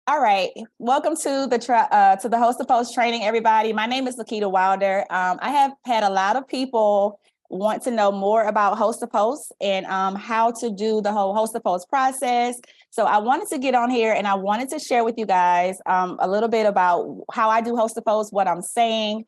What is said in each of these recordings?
All right, welcome to the Host to Post training, everybody. My name is LaQuida Wilder. I have had a lot of people want to know more about Host to Post and how to do the whole Host to Post process. So I wanted to get on here and I wanted to share with you guys a little bit about how I do Host to Post, what I'm saying.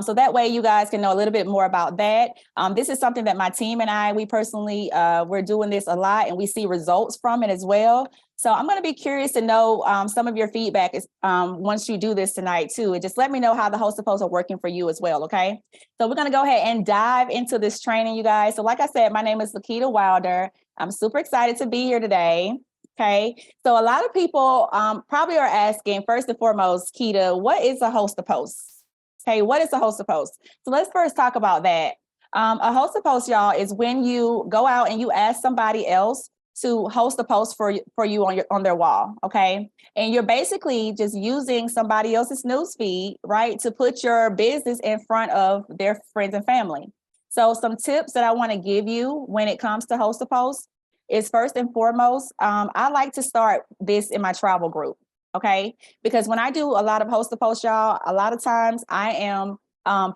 So that way you guys can know a little bit more about that. This is something that my team and we personally, we're doing this a lot and we see results from it as well. So I'm going to be curious to know some of your feedback is once you do this tonight too. And just let me know how the Host to Post are working for you as well, okay? So we're going to go ahead and dive into this training, you guys. So like I said, my name is LaQuida Wilder. I'm super excited to be here today, okay? So a lot of people probably are asking, first and foremost, Keita, what is a Host to Post? Okay, what is a Host to Post? So let's first talk about that. A Host to Post, y'all, is when you go out and you ask somebody else to host a post for you on their wall, okay? And you're basically just using somebody else's newsfeed, right, to put your business in front of their friends and family. So some tips that I want to give you when it comes to host a post is first and foremost, I like to start this in my travel group, okay? Because when I do a lot of host a post, y'all, a lot of times I am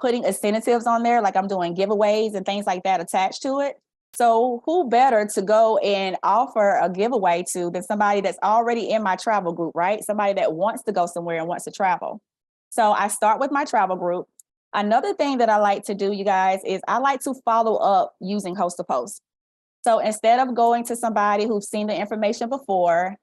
putting incentives on there, like I'm doing giveaways and things like that attached to it. So who better to go and offer a giveaway to than somebody that's already in my travel group, right? Somebody that wants to go somewhere and wants to travel. So I start with my travel group. Another thing that I like to do, you guys, is I like to follow up using Host to Post. So instead of going to somebody who's seen the information before,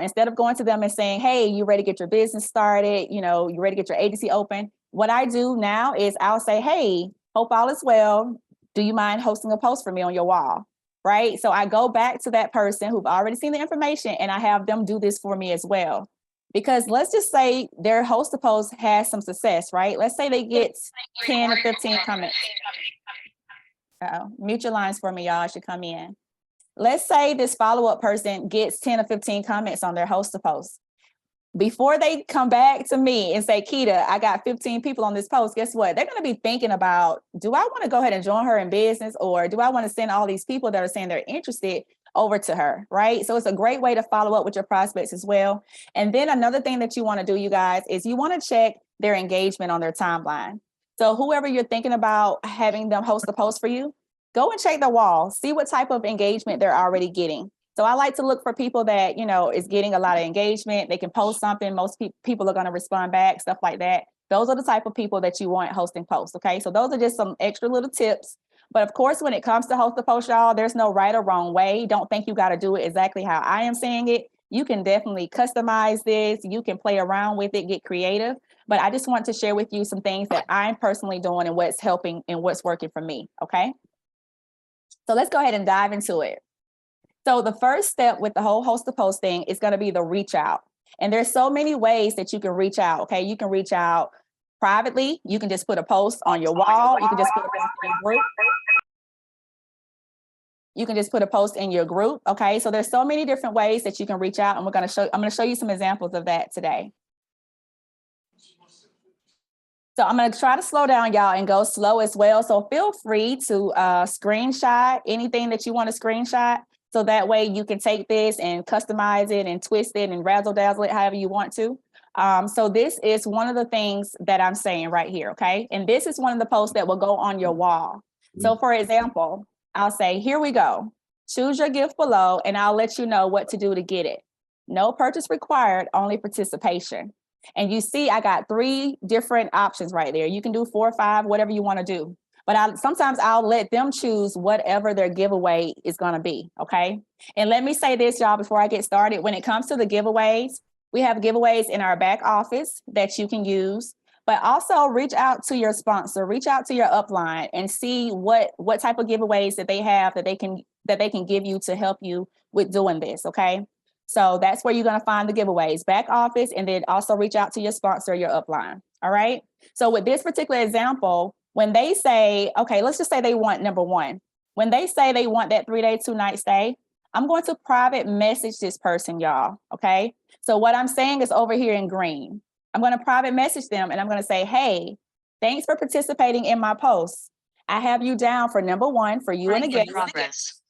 instead of going to them and saying, hey, you ready to get your business started? You know, you ready to get your agency open? What I do now is I'll say, hey, hope all is well. Do you mind hosting a post for me on your wall? Right? So I go back to that person who've already seen the information and I have them do this for me as well. Because let's just say their host to post has some success, right? Let's say they get 10 or 15 comments. Mute your lines for me, y'all. I should come in. Let's say this follow-up person gets 10 or 15 comments on their host to post. Before they come back to me and say, Keita, I got 15 people on this post, guess what? They're going to be thinking about, do I want to go ahead and join her in business, or do I want to send all these people that are saying they're interested over to her, right? So it's a great way to follow up with your prospects as well. And then another thing that you want to do, you guys, is you want to check their engagement on their timeline. So whoever you're thinking about having them host a post for you, go and check the wall, see what type of engagement they're already getting. So I like to look for people that, you know, is getting a lot of engagement. They can post something. Most people are going to respond back, stuff like that. Those are the type of people that you want hosting posts. Okay. So those are just some extra little tips. But of course, when it comes to host a post, y'all, there's no right or wrong way. Don't think you got to do it exactly how I am saying it. You can definitely customize this. You can play around with it, get creative. But I just want to share with you some things that I'm personally doing and what's helping and what's working for me. Okay. So let's go ahead and dive into it. So the first step with the whole host to post thing is going to be the reach out. And there's so many ways that you can reach out. Okay. You can reach out privately. You can just put a post on your wall. You can just put a post in your group. You can just put a post in your group. Okay. So there's so many different ways that you can reach out. And I'm going to show you some examples of that today. So I'm going to try to slow down, y'all, and go slow as well. So feel free to screenshot anything that you want to screenshot. So that way you can take this and customize it and twist it and razzle dazzle it however you want to. So this is one of the things that I'm saying right here, okay? And this is one of the posts that will go on your wall. So for example, I'll say, here we go. Choose your gift below and I'll let you know what to do to get it. No purchase required, only participation. And you see, I got 3 different options right there. You can do 4 or 5, whatever you want to do. But sometimes I'll let them choose whatever their giveaway is going to be, okay? And let me say this, y'all, before I get started. When it comes to the giveaways, we have giveaways in our back office that you can use. But also reach out to your sponsor, reach out to your upline and see what type of giveaways that they have that they can give you to help you with doing this, okay? So that's where you're going to find the giveaways, back office, and then also reach out to your sponsor, your upline, all right? So with this particular example, when they say, okay, let's just say they want number 1. When they say they want that 3-day, 2-night stay, I'm going to private message this person, y'all, okay? So what I'm saying is over here in green. I'm going to private message them and I'm going to say, hey, thanks for participating in my post. I have you down for number 1 for you and a guest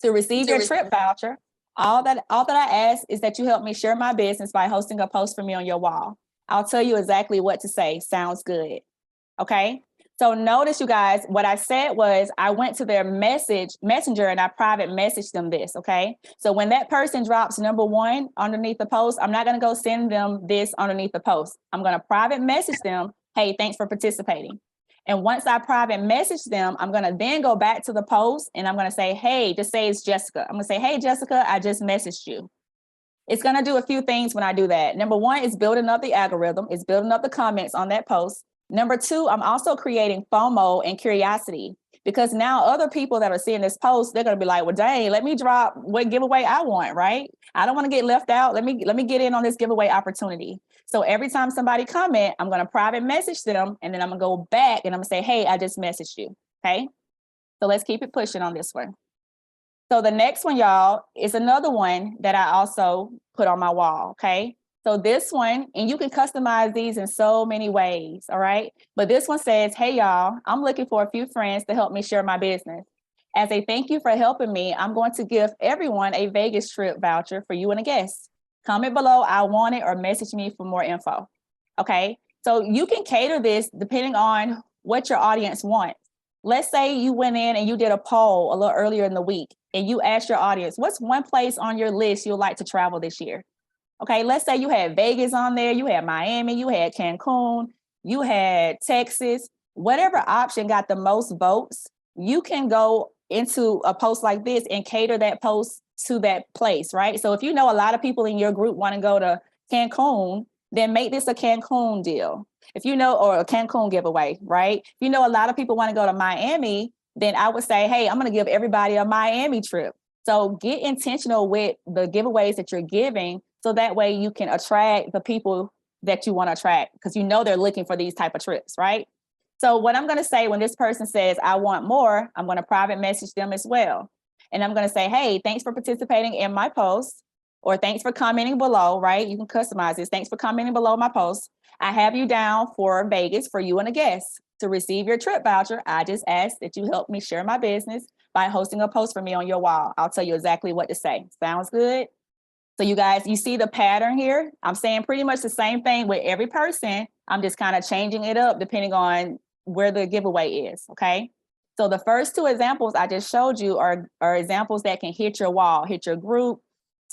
to receive your trip voucher. All that I ask is that you help me share my business by hosting a post for me on your wall. I'll tell you exactly what to say. Sounds good. Okay. So notice, you guys, what I said was I went to their messenger and I private messaged them this. Okay. So when that person drops number 1 underneath the post, I'm not going to go send them this underneath the post. I'm going to private message them. Hey, thanks for participating. And once I private message them, I'm going to then go back to the post and I'm going to say, hey, just say it's Jessica. I'm going to say, hey, Jessica, I just messaged you. It's going to do a few things when I do that. Number 1 is building up the algorithm. It's building up the comments on that post. Number 2, I'm also creating FOMO and curiosity, because now other people that are seeing this post, they're going to be like, well, dang, let me drop what giveaway I want, right? I don't want to get left out. Let me get in on this giveaway opportunity. So every time somebody comment, I'm going to private message them, and then I'm going to go back and I'm going to say, hey, I just messaged you. Okay. So let's keep it pushing on this one. So the next one, y'all, is another one that I also put on my wall. Okay. So this one, and you can customize these in so many ways, all right? But this one says, hey, y'all, I'm looking for a few friends to help me share my business. As a thank you for helping me, I'm going to give everyone a Vegas trip voucher for you and a guest. Comment below, I want it, or message me for more info, okay? So you can cater this depending on what your audience wants. Let's say you went in and you did a poll a little earlier in the week, and you asked your audience, what's one place on your list you'd like to travel this year? Okay, let's say you had Vegas on there, you had Miami, you had Cancun, you had Texas, whatever option got the most votes, you can go into a post like this and cater that post to that place, right? So if you know a lot of people in your group want to go to Cancun, then make this a Cancun deal. If you know, or a Cancun giveaway, right? If you know a lot of people want to go to Miami, then I would say, hey, I'm going to give everybody a Miami trip. So get intentional with the giveaways that you're giving, so that way you can attract the people that you want to attract, because you know they're looking for these type of trips, right? So what I'm going to say when this person says, I want more, I'm going to private message them as well. And I'm going to say, hey, thanks for participating in my post, or thanks for commenting below, right? You can customize this. Thanks for commenting below my post. I have you down for Vegas for you and a guest. To receive your trip voucher, I just ask that you help me share my business by hosting a post for me on your wall. I'll tell you exactly what to say. Sounds good? So you guys, you see the pattern here? I'm saying pretty much the same thing with every person. I'm just kind of changing it up depending on where the giveaway is, okay? So the first 2 examples I just showed you are examples that can hit your wall, hit your group,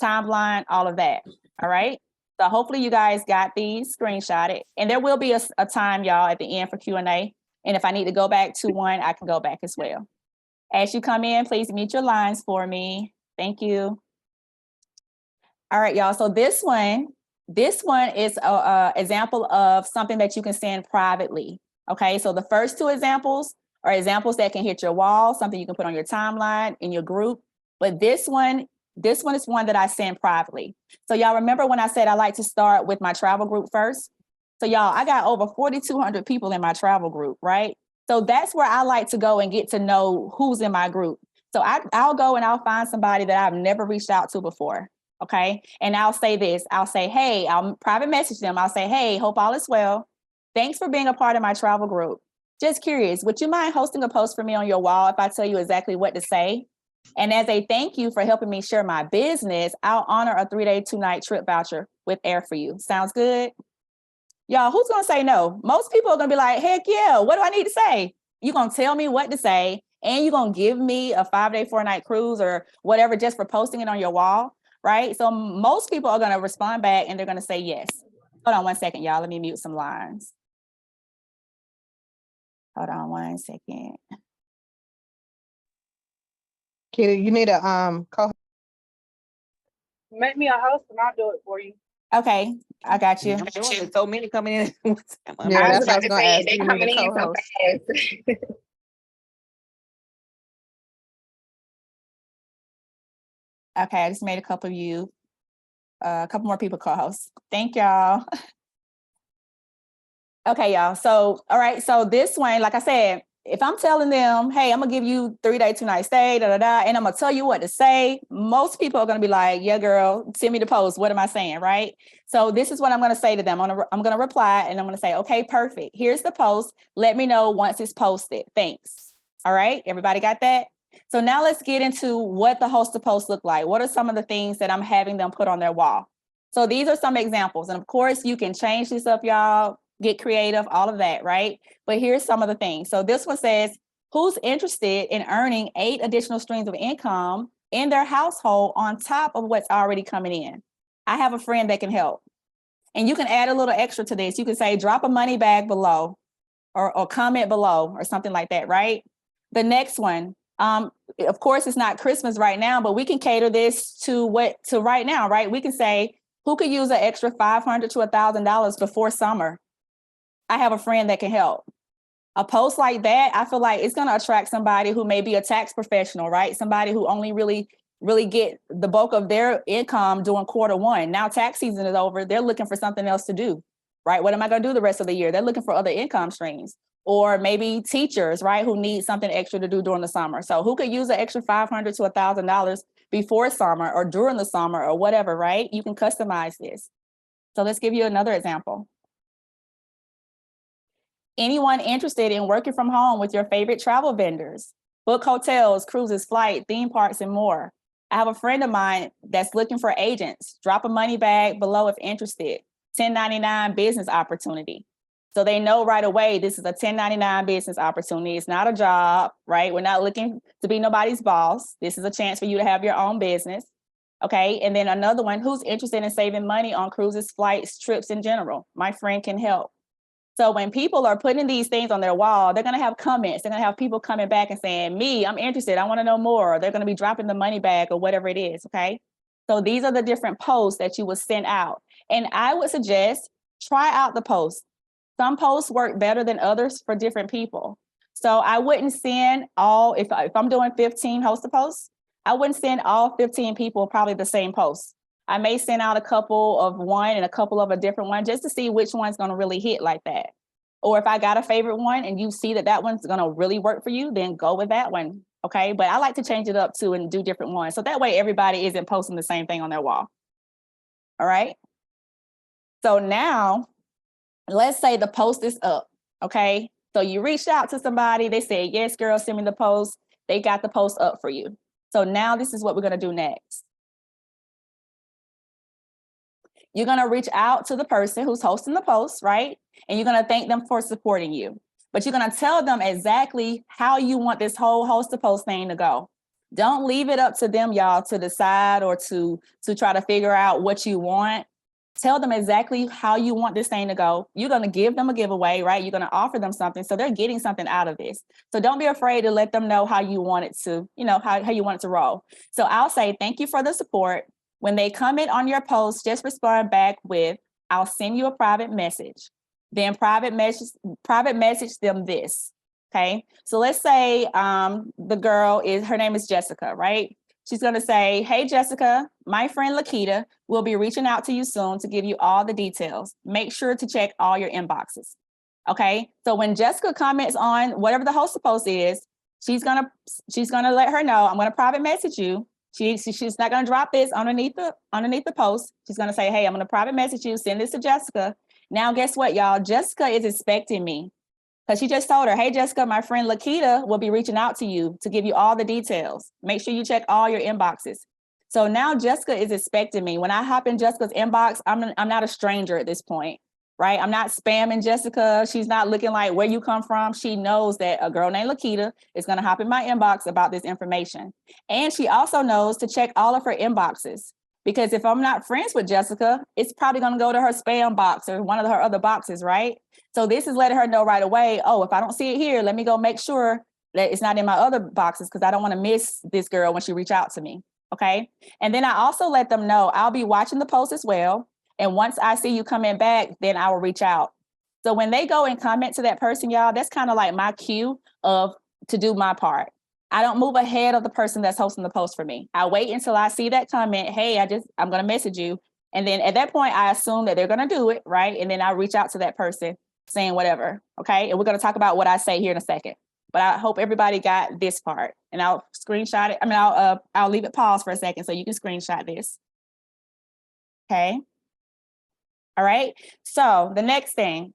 timeline, all of that, all right? So hopefully you guys got these screenshotted, and there will be a time, y'all, at the end for Q&A. And if I need to go back to one, I can go back as well. As you come in, please mute your lines for me. Thank you. All right, y'all. So this one is an example of something that you can send privately. Okay, so the first 2 examples are examples that can hit your wall, something you can put on your timeline in your group. But this one is one that I send privately. So y'all remember when I said I like to start with my travel group first? So y'all, I got over 4,200 people in my travel group, right? So that's where I like to go and get to know who's in my group. So I'll go and I'll find somebody that I've never reached out to before. Okay. And I'll say this, I'll say, hey, I'll private message them. I'll say, hey, hope all is well. Thanks for being a part of my travel group. Just curious, would you mind hosting a post for me on your wall if I tell you exactly what to say? And as a thank you for helping me share my business, I'll honor a 3-day, 2-night trip voucher with air for you. Sounds good? Y'all, who's going to say no? Most people are going to be like, heck yeah, what do I need to say? You're going to tell me what to say, and you're going to give me a 5-day, 4-night cruise or whatever just for posting it on your wall. Right? So most people are going to respond back and they're going to say yes. Hold on one second, y'all. Let me mute some lines. Hold on one second. Kitty, you need a co. Make me a host and I'll do it for you. Okay, I got you. I'm doing it. So many coming in. Yeah, that's what I was about gonna ask. they You coming need a in so co-host. fast. Okay, I just made a couple of you, a couple more people co-hosts. Thank y'all. Okay, y'all. So, all right. So this one, like I said, if I'm telling them, hey, I'm gonna give you 3-day, 2-night stay, and I'm gonna tell you what to say, most people are gonna be like, yeah, girl, send me the post. What am I saying, right? So this is what I'm gonna say to them. I'm gonna reply and I'm gonna say, okay, perfect. Here's the post. Let me know once it's posted. Thanks. All right, everybody got that? So now let's get into what the host to post look like. What are some of the things that I'm having them put on their wall? So these are some examples. And of course, you can change this up, y'all, get creative, all of that, right? But here's some of the things. So this one says, who's interested in earning 8 additional streams of income in their household on top of what's already coming in? I have a friend that can help. And you can add a little extra to this. You can say, drop a money bag below or comment below or something like that, right? The next one, of course, it's not Christmas right now, but we can cater this to right now, right? We can say, who could use an extra $500 to $1,000 before summer? I have a friend that can help. A post like that, I feel like it's going to attract somebody who may be a tax professional, right? Somebody who only really get the bulk of their income during Q1. Now tax season is over. They're looking for something else to do, right? What am I going to do the rest of the year? They're looking for other income streams. Or maybe teachers, right, who need something extra to do during the summer. So who could use an extra $500 to $1,000 before summer or during the summer or whatever, right? You can customize this. So let's give you another example. Anyone interested in working from home with your favorite travel vendors? Book hotels, cruises, flight, theme parks, and more. I have a friend of mine that's looking for agents. Drop a money bag below if interested. 1099 business opportunity. So they know right away, this is a 1099 business opportunity. It's not a job, right? We're not looking to be nobody's boss. This is a chance for you to have your own business. Okay, and then another one, who's interested in saving money on cruises, flights, trips in general? My friend can help. So when people are putting these things on their wall, they're going to have comments. They're going to have people coming back and saying, me, I'm interested. I want to know more. Or they're going to be dropping the money bag or whatever it is. Okay, so these are the different posts that you will send out. And I would suggest try out the posts. Some posts work better than others for different people. So I wouldn't send all, if I'm doing 15 host posts, I wouldn't send all 15 people probably the same post. I may send out a couple of one and a couple of a different one just to see which one's going to really hit like that. Or if I got a favorite one and you see that one's going to really work for you, then go with that one. Okay, but I like to change it up too and do different ones. So that way everybody isn't posting the same thing on their wall. All right. So now, let's say the post is up, okay? So you reached out to somebody, they said, yes, girl, send me the post. They got the post up for you. So now this is what we're gonna do next. You're gonna reach out to the person who's hosting the post, right? And you're gonna thank them for supporting you. But you're gonna tell them exactly how you want this whole host to post thing to go. Don't leave it up to them, y'all, to decide or to try to figure out what you want. Tell them exactly how you want this thing to go. You're going to give them a giveaway, right? You're going to offer them something. So they're getting something out of this. So don't be afraid to let them know how you want it to, how you want it to roll. So I'll say, thank you for the support. When they comment on your post, just respond back with, I'll send you a private message. Then private message them this. Okay. So let's say her name is Jessica, right? She's going to say, hey, Jessica, my friend LaQuida will be reaching out to you soon to give you all the details. Make sure to check all your inboxes. Okay. So when Jessica comments on whatever the host post is, she's going to let her know, I'm going to private message you. She's not going to drop this underneath the post. She's going to say, hey, I'm going to private message you, send this to Jessica. Now, guess what, y'all? Jessica is expecting me. Because she just told her, hey, Jessica, my friend LaQuida will be reaching out to you to give you all the details. Make sure you check all your inboxes. So now Jessica is expecting me. When I hop in Jessica's inbox, I'm not a stranger at this point, right? I'm not spamming Jessica. She's not looking like where you come from. She knows that a girl named LaQuida is going to hop in my inbox about this information. And she also knows to check all of her inboxes. Because if I'm not friends with Jessica, it's probably going to go to her spam box or one of her other boxes, right? So this is letting her know right away, oh, if I don't see it here, let me go make sure that it's not in my other boxes because I don't want to miss this girl when she reach out to me, okay? And then I also let them know I'll be watching the post as well. And once I see you coming back, then I will reach out. So when they go and comment to that person, y'all, that's kind of like my cue to do my part. I don't move ahead of the person that's hosting the post for me. I wait until I see that comment, hey, I'm going to message you. And then at that point, I assume that they're going to do it, right? And then I reach out to that person saying whatever, okay? And we're going to talk about what I say here in a second. But I hope everybody got this part. And I'll screenshot it. I'll leave it paused for a second so you can screenshot this. Okay. All right. So the next thing,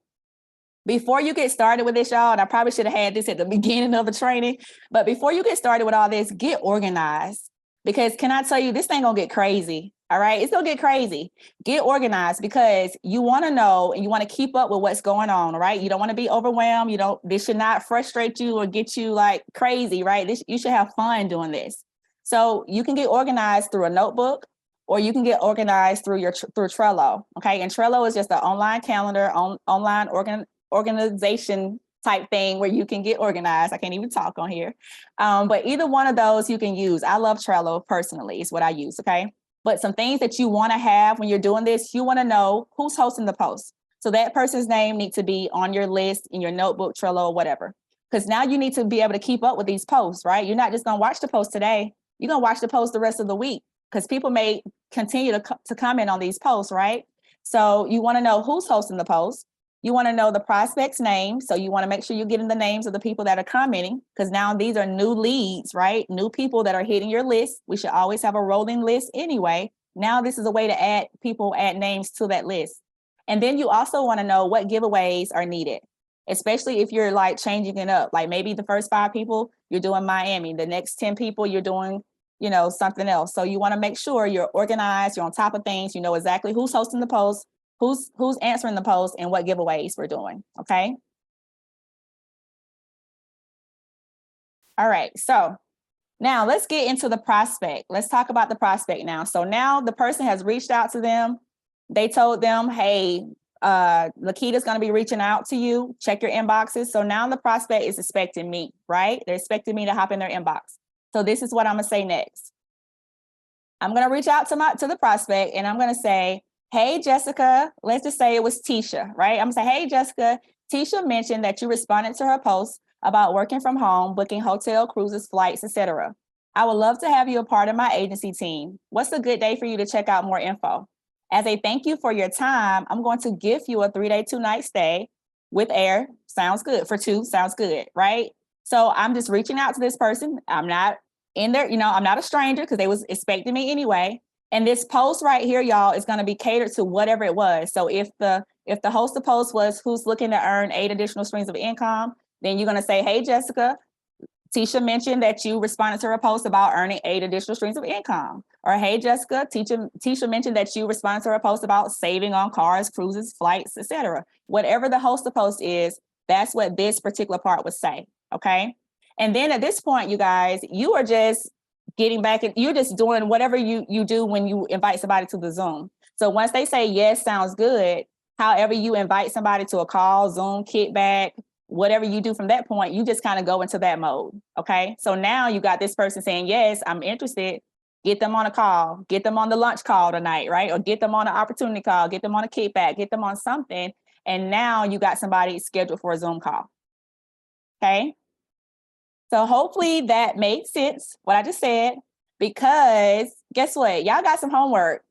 before you get started with this, y'all, and I probably should have had this at the beginning of the training, but before you get started with all this, get organized. Because can I tell you, this thing gonna get crazy. All right, it's gonna get crazy. Get organized because you want to know and you want to keep up with what's going on. All right, you don't want to be overwhelmed. This should not frustrate you or get you like crazy, right? You should have fun doing this. So you can get organized through a notebook, or you can get organized through through Trello. Okay, and Trello is just an online calendar, online organization type thing where you can get organized. I can't even talk on here. But either one of those you can use. I love Trello personally, is what I use, okay? But some things that you want to have when you're doing this, you want to know who's hosting the post. So that person's name needs to be on your list in your notebook, Trello, or whatever. Because now you need to be able to keep up with these posts, right? You're not just going to watch the post today. You're going to watch the post the rest of the week because people may continue to comment on these posts, right? So you want to know who's hosting the post. You want to know the prospect's name. So you want to make sure you're getting the names of the people that are commenting, because now these are new leads, right? New people that are hitting your list. We should always have a rolling list anyway. Now this is a way to add names to that list. And then you also want to know what giveaways are needed, especially if you're like changing it up. Like maybe the first 5 people, you're doing Miami. The next 10 people, you're doing, something else. So you want to make sure you're organized, you're on top of things, you know exactly who's hosting the post, who's answering the post, and what giveaways we're doing, okay? All right, so now let's get into the prospect. Let's talk about the prospect now. So now the person has reached out to them. They told them, hey, LaQuida's gonna be reaching out to you, check your inboxes. So now the prospect is expecting me, right? They're expecting me to hop in their inbox. So this is what I'm gonna say next. I'm gonna reach out to the prospect and I'm gonna say, hey, Jessica, let's just say it was Tisha, right? I'm gonna say, hey, Jessica, Tisha mentioned that you responded to her post about working from home, booking hotel, cruises, flights, etc. I would love to have you a part of my agency team. What's a good day for you to check out more info? As a thank you for your time, I'm going to give you a 3-day, 2-night stay with air. Sounds good. For 2, sounds good, right? So I'm just reaching out to this person. I'm not in there, I'm not a stranger because they was expecting me anyway. And this post right here, y'all, is going to be catered to whatever it was. So if the host of post was who's looking to earn 8 additional streams of income, then you're going to say, hey, Jessica, Tisha mentioned that you responded to her post about earning 8 additional streams of income. Or, hey, Jessica, Tisha mentioned that you responded to her post about saving on cars, cruises, flights, etc. Whatever the host of post is, that's what this particular part would say, okay? And then at this point, you guys, you are just getting back and you're just doing whatever you do when you invite somebody to the Zoom. So once they say, yes, sounds good, however you invite somebody to a call, Zoom, kickback, whatever you do from that point, you just kind of go into that mode, okay? So now you got this person saying, yes, I'm interested. Get them on a call, get them on the lunch call tonight, right? Or get them on an opportunity call, get them on a kickback, get them on something. And now you got somebody scheduled for a Zoom call, okay? So hopefully that made sense, what I just said, because guess what? Y'all got some homework.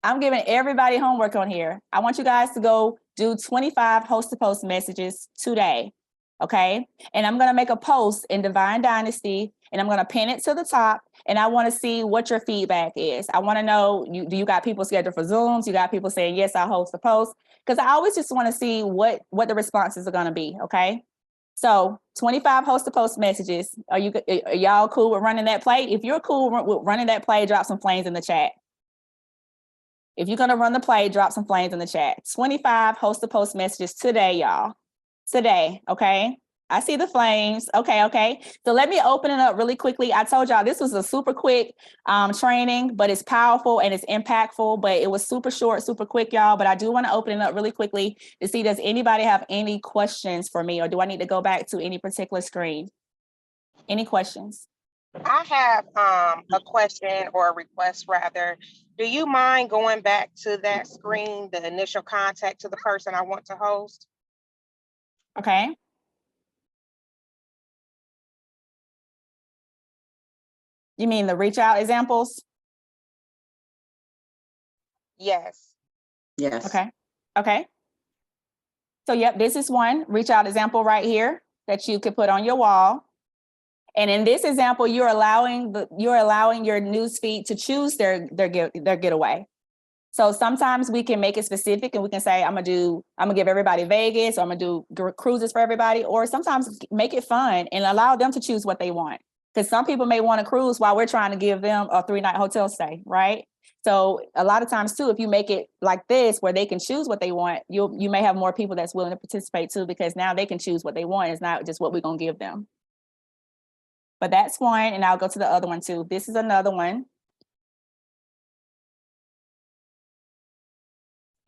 I'm giving everybody homework on here. I want you guys to go do 25 host-to-post messages today, okay? And I'm gonna make a post in Divine Dynasty and I'm gonna pin it to the top and I wanna see what your feedback is. I wanna know, do you got people scheduled for Zooms? You got people saying, yes, I'll host a post? Because I always just wanna see what the responses are gonna be, okay? So 25 host-to-post messages. Are y'all cool with running that play? If you're cool with running that play, drop some flames in the chat. If you're gonna run the play, drop some flames in the chat. 25 host-to-post messages today, y'all. Today, okay? I see the flames. Okay. So let me open it up really quickly. I told y'all this was a super quick training, but it's powerful and it's impactful, but it was super short, super quick, y'all. But I do want to open it up really quickly to see, does anybody have any questions for me, or do I need to go back to any particular screen? Any questions? I have a question or a request rather. Do you mind going back to that screen, the initial contact to the person I want to host? Okay. You mean the reach out examples? Yes. Yes. Okay. So yep, this is one reach out example right here that you could put on your wall. And in this example, you're allowing your newsfeed to choose their getaway. So sometimes we can make it specific and we can say, I'm gonna give everybody Vegas, or I'm gonna do cruises for everybody, or sometimes make it fun and allow them to choose what they want. Because some people may want a cruise while we're trying to give them a 3-night hotel stay, right? So a lot of times too, if you make it like this, where they can choose what they want, you may have more people that's willing to participate too, because now they can choose what they want. It's not just what we're gonna give them. But that's one, and I'll go to the other one too. This is another one.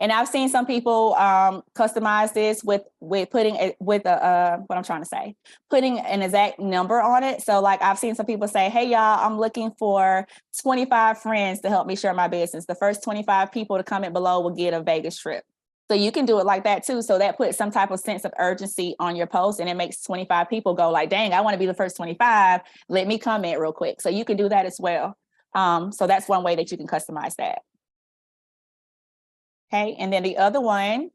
And I've seen some people customize this with putting it with what I'm trying to say, putting an exact number on it. So like I've seen some people say, hey, y'all, I'm looking for 25 friends to help me share my business. The first 25 people to comment below will get a Vegas trip. So you can do it like that too. So that puts some type of sense of urgency on your post, and it makes 25 people go like, dang, I want to be the first 25. Let me comment real quick. So you can do that as well. So that's one way that you can customize that. Okay, and then the other one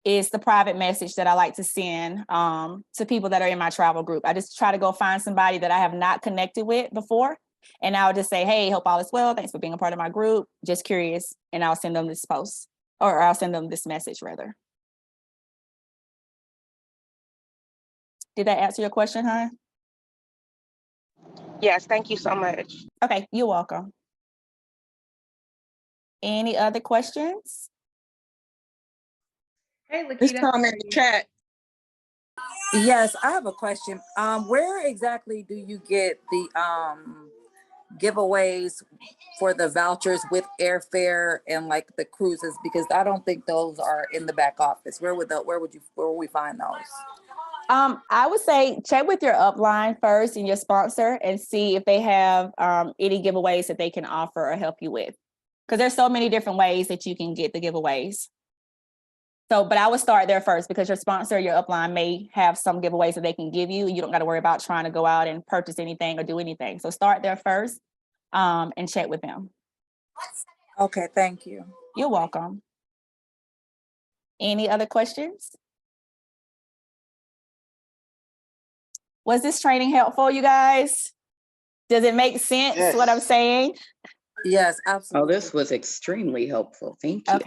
is the private message that I like to send to people that are in my travel group. I just try to go find somebody that I have not connected with before, and I'll just say, hey, hope all is well. Thanks for being a part of my group. Just curious, and I'll send them this post, or I'll send them this message rather. Did that answer your question, huh? Yes, thank you so much. Okay, you're welcome. Any other questions? Hey, This LaQuida. comment in the chat. Yes, I have a question. Where exactly do you get the giveaways for the vouchers with airfare and like the cruises? Because I don't think those are in the back office. Where would we find those? I would say check with your upline first and your sponsor and see if they have any giveaways that they can offer or help you with. Because there's so many different ways that you can get the giveaways. So, but I would start there first, because your sponsor, your upline may have some giveaways that they can give you. You don't got to worry about trying to go out and purchase anything or do anything. So start there first and check with them. Okay, thank you. You're welcome. Any other questions? Was this training helpful, you guys? Does it make sense what I'm saying? Yes, Oh, absolutely. this was extremely helpful. Thank you.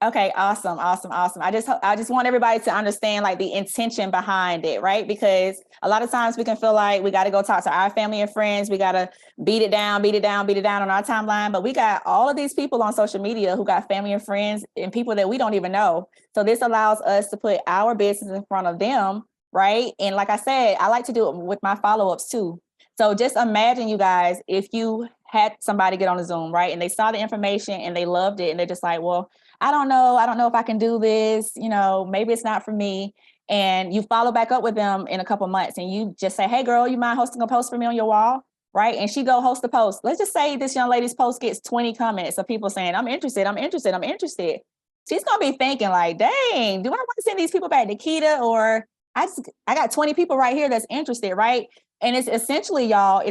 Okay, awesome. I just want everybody to understand like the intention behind it, right? Because a lot of times we can feel like we got to go talk to our family and friends. We got to beat it down on our timeline. But we got all of these people on social media who got family and friends and people that we don't even know. So this allows us to put our business in front of them, right? And like I said, I like to do it with my follow-ups too. So just imagine, you guys, if you had somebody get on a Zoom, right? And they saw the information and they loved it. And they're just like, well, I don't know if I can do this, maybe it's not for me. And you follow back up with them in a couple months and you just say, hey girl, you mind hosting a post for me on your wall? Right? And she go host a post. Let's just say this young lady's post gets 20 comments of people saying, I'm interested. She's going to be thinking like, dang, do I want to send these people back to Kita? Or I got 20 people right here that's interested, right? And it's essentially, y'all,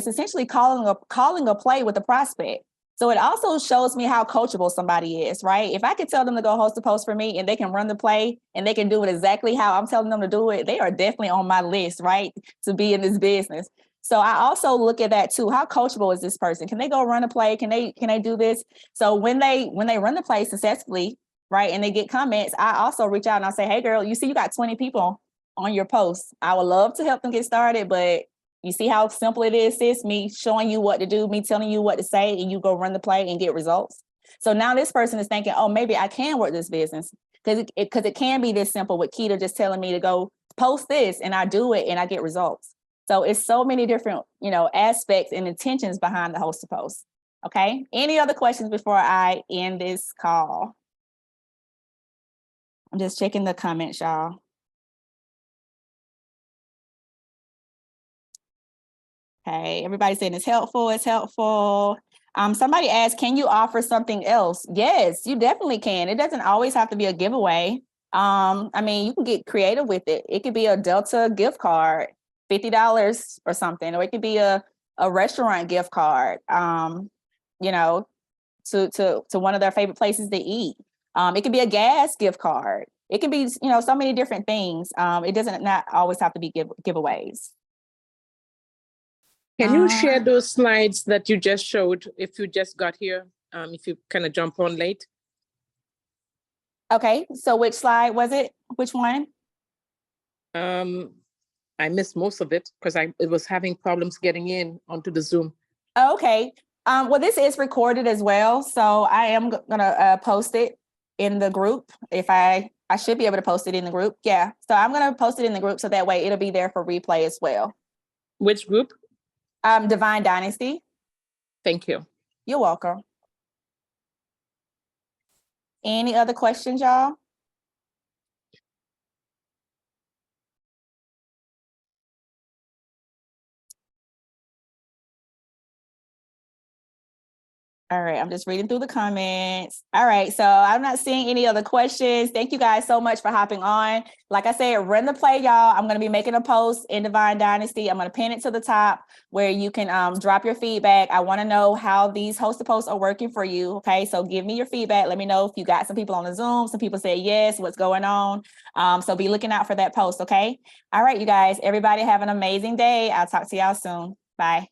calling a play with the prospect. So it also shows me how coachable somebody is, right? If I could tell them to go host a post for me and they can run the play and they can do it exactly how I'm telling them to do it, they are definitely on my list, right? To be in this business. So I also look at that too. How coachable is this person? Can they go run a play? Can they do this? So when they run the play successfully, right, and they get comments, I also reach out and I say, hey girl, you see you got 20 people on your post. I would love to help them get started, but you see how simple it is, sis? Me showing you what to do, me telling you what to say, and you go run the play and get results. So now this person is thinking, oh, maybe I can work this business, because it can be this simple with Kita just telling me to go post this and I do it and I get results. So it's so many different, aspects and intentions behind the host to post. Okay. Any other questions before I end this call? I'm just checking the comments, y'all. Okay, everybody saying it's helpful. Somebody asked, can you offer something else? Yes, you definitely can. It doesn't always have to be a giveaway. You can get creative with it. It could be a Delta gift card, $50 or something, or it could be a restaurant gift card, to one of their favorite places to eat. It could be a gas gift card. It can be, so many different things. It doesn't not always have to be giveaways. Can you share those slides that you just showed if you just got here? if you kind of jump on late. Okay, so which slide was it? Which one? I missed most of it because it was having problems getting in onto the Zoom. Okay, well, this is recorded as well, so I am gonna post it in the group. If I should be able to post it in the group. Yeah, so I'm gonna post it in the group so that way it'll be there for replay as well. Which group? Divine Dynasty. Thank you. You're welcome. Any other questions, y'all? All right, I'm just reading through the comments. All right, so I'm not seeing any other questions. Thank you guys so much for hopping on. Like I said, run the play, y'all. I'm gonna be making a post in Divine Dynasty. I'm gonna pin it to the top where you can drop your feedback. I wanna know how these host posts are working for you, okay? So give me your feedback. Let me know if you got some people on the Zoom, some people said yes, what's going on. So be looking out for that post, okay? All right, you guys, everybody have an amazing day. I'll talk to y'all soon. Bye.